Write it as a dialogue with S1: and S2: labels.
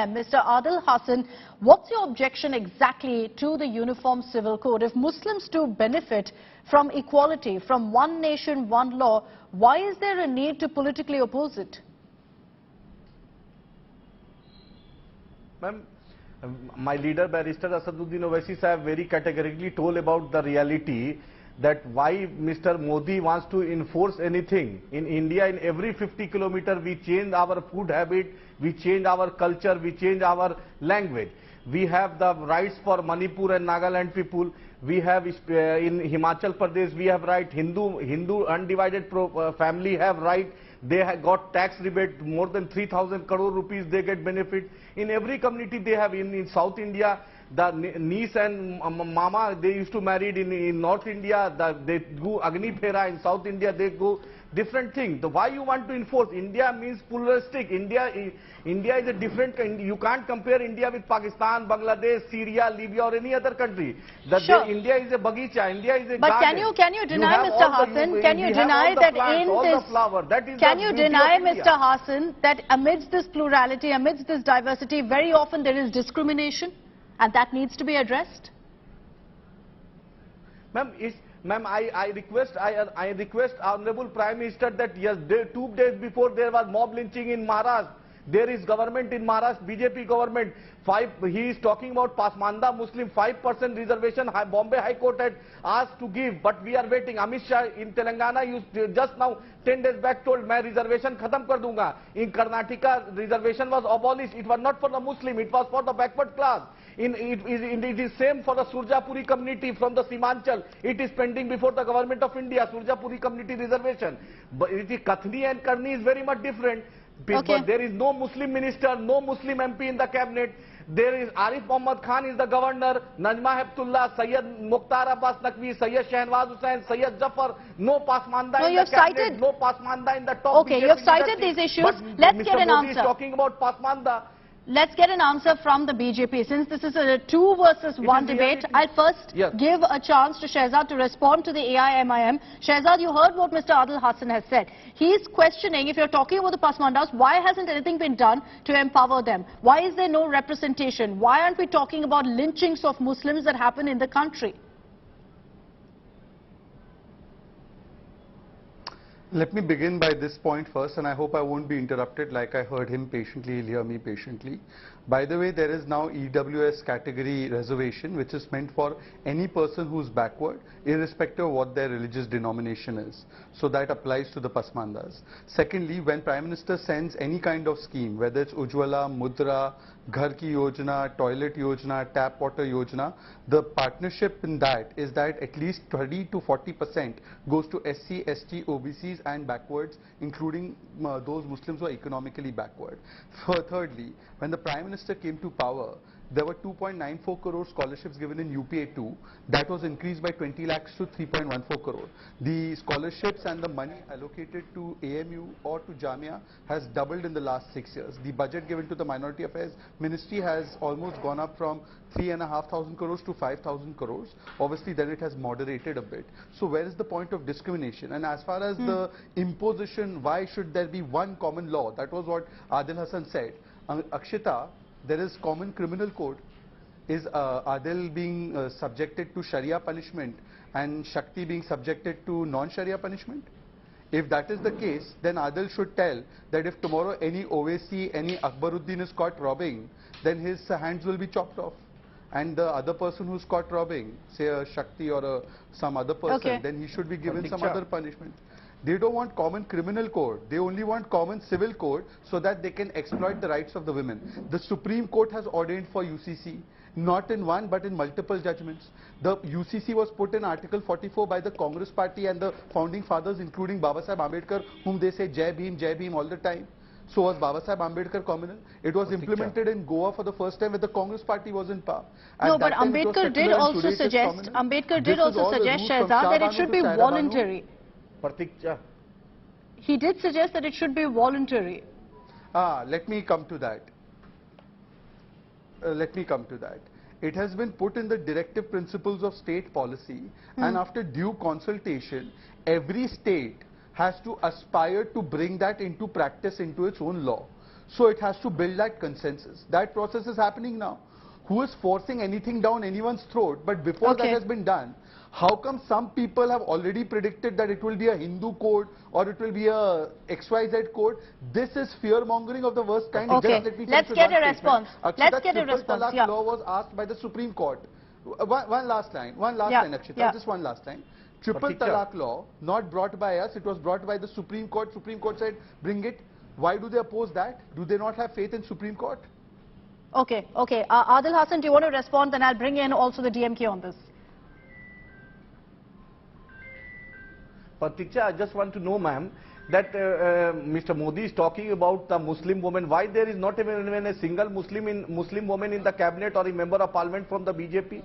S1: Mr. Adil Hasan, what's your objection exactly to the Uniform Civil Code? If Muslims do benefit from equality, from one nation, one law, why is there a need to politically oppose it?
S2: Ma'am, my leader, Barrister Asaduddin Owaisi Sahib, very categorically told about the reality that why Mr. Modi wants to enforce anything. In India, in every 50 kilometers, we change our food habit, we change our culture, we change our language. We have the rights for Manipur and Nagaland people. We have in Himachal Pradesh, we have right. Hindu undivided family have right. They have got tax rebate more than 3,000 crore rupees. They get benefit. In every community they have. In South India, the niece and mama, they used to marry in North India. They do Agni Phera. In South India, they go different thing. Why you want to enforce? India means pluralistic. India is a different kind. You can't compare India with Pakistan, Bangladesh, Syria, Libya or any other country.
S1: Sure.
S2: India is a bagicha. India is a
S1: but
S2: garden.
S1: can you deny, Mr. Hasan? Can you deny that in this? Can you deny, Mr. Hasan, that amidst this plurality, amidst this diversity, very often there is discrimination, and that needs to be addressed?
S2: Ma'am, I request Honorable Prime Minister that yes, 2 days before there was mob lynching in Maharashtra. There is government in Maharashtra, BJP government. He is talking about Pasmanda Muslim 5% reservation. Bombay High Court had asked to give, but we are waiting. Amit Shah in Telangana, you just now 10 days back told, "मैं reservation khatam kar dunga." In Karnataka, reservation was abolished. It was not for the Muslim, it was for the backward class. It is same for the Surjapuri community from the Simanchal. It is pending before the government of India, Surjapuri community reservation. But it is Kathni and Karni is very much different.
S1: Okay.
S2: But there is no Muslim minister, no Muslim MP in the cabinet. There is Arif Mohammad Khan is the governor, Najma Heptullah, Sayyid Mukhtar Abbas Naqvi, Sayyid Shehzad Hussain, Sayyid Jafar, no Pasmanda in the cabinet, no Pasmanda in the top.
S1: Okay, you have cited these issues. Let's get an answer.
S2: Mr. Modi is talking about Pasmanda.
S1: Let's get an answer from the BJP. Since this is a 2 versus 1 debate, I'll first give a chance to Shehzad to respond to the AIMIM. Shehzad, you heard what Mr. Adil Hasan has said. He's questioning, if you're talking about the Pasmandas, why hasn't anything been done to empower them? Why is there no representation? Why aren't we talking about lynchings of Muslims that happen in the country?
S3: Let me begin by this point first, and I hope I won't be interrupted like I heard him patiently, he'll hear me patiently. By the way, there is now EWS category reservation, which is meant for any person who's backward, irrespective of what their religious denomination is. So that applies to the Pasmandas. Secondly, when Prime Minister sends any kind of scheme, whether it's Ujjwala, Mudra, Ghar Ki Yojana, Toilet Yojana, Tap Water Yojana, the partnership in that is that at least 30 to 40% goes to SC, ST, OBCs and backwards, including those Muslims who are economically backward. Thirdly, when the Prime Minister came to power, there were 2.94 crore scholarships given in UPA 2. That was increased by 20 lakhs to 3.14 crore. The scholarships and the money allocated to AMU or to Jamia has doubled in the last 6 years. The budget given to the Minority Affairs Ministry has almost gone up from 3,500 crores to 5,000 crores. Obviously, then it has moderated a bit. So where is the point of discrimination? And as far as the imposition, why should there be one common law? That was what Adil Hasan said. Akshita, there is common criminal code. Is Adil being subjected to Sharia punishment and Shakti being subjected to non-Sharia punishment? If that is the case, then Adil should tell that if tomorrow any Owaisi, any Akbaruddin is caught robbing, then his hands will be chopped off. And the other person who's caught robbing, say a Shakti or some other person, then he should be given some other punishment. They don't want common criminal code. They only want common civil code so that they can exploit the rights of the women. The Supreme Court has ordained for UCC, not in one but in multiple judgments. The UCC was put in Article 44 by the Congress Party and the founding fathers, including Babasaheb Ambedkar, whom they say Jai Bhim all the time. So was Babasaheb Ambedkar communal? It was implemented in Goa for the first time when the Congress Party was in power.
S1: No, but Ambedkar did also suggest, Shehzad, that it should be voluntary. He did suggest that it should be voluntary.
S3: Let me come to that. It has been put in the directive principles of state policy, and after due consultation, every state has to aspire to bring that into practice into its own law. So it has to build that consensus. That process is happening now. Who is forcing anything down anyone's throat? But before that has been done, how come some people have already predicted that it will be a Hindu code or it will be a XYZ code? This is fear-mongering of the worst kind.
S1: Okay, let's get a response. Let's get a response.
S3: The law was asked by the Supreme Court. One last line, Akshita, just one last line. Triple Talaq law, not brought by us, it was brought by the Supreme Court. Supreme Court said, bring it. Why do they oppose that? Do they not have faith in Supreme Court?
S1: Okay. Adil Hasan, do you want to respond? Then I'll bring in also the DMK on this.
S2: Pratiksha, I just want to know, ma'am, that Mr. Modi is talking about the Muslim woman. Why there is not even a single Muslim woman in the cabinet or a member of parliament from the BJP?